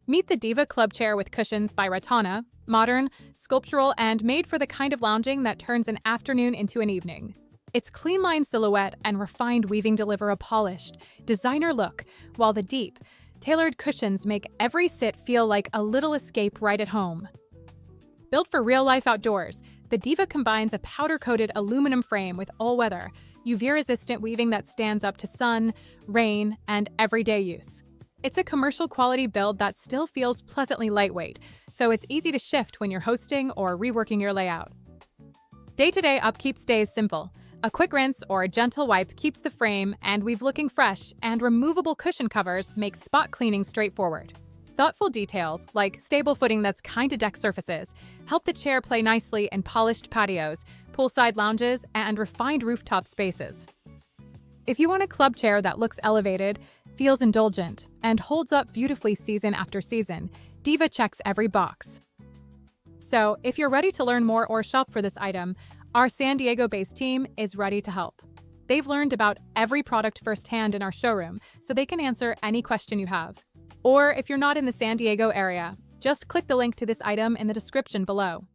Meet the Diva Club Chair with cushions by Ratana, modern, sculptural, and made for the kind of lounging that turns an afternoon into an evening. Its clean line silhouette and refined weaving deliver a polished, designer look, while the deep, tailored cushions make every sit feel like a little escape right at home. Built for real-life outdoors, the Diva combines a powder-coated aluminum frame with all-weather, UV-resistant weaving that stands up to sun, rain, and everyday use. It's a commercial-quality build that still feels pleasantly lightweight, so it's easy to shift when you're hosting or reworking your layout. Day-to-day upkeep stays simple. A quick rinse or a gentle wipe keeps the frame and weave looking fresh, and removable cushion covers make spot cleaning straightforward. Thoughtful details, like stable footing that's kind to deck surfaces, help the chair play nicely in polished patios, poolside lounges, and refined rooftop spaces. If you want a club chair that looks elevated, feels indulgent, and holds up beautifully season after season, Diva checks every box. So, if you're ready to learn more or shop for this item, our San Diego-based team is ready to help. They've learned about every product firsthand in our showroom, so they can answer any question you have. Or if you're not in the San Diego area, just click the link to this item in the description below.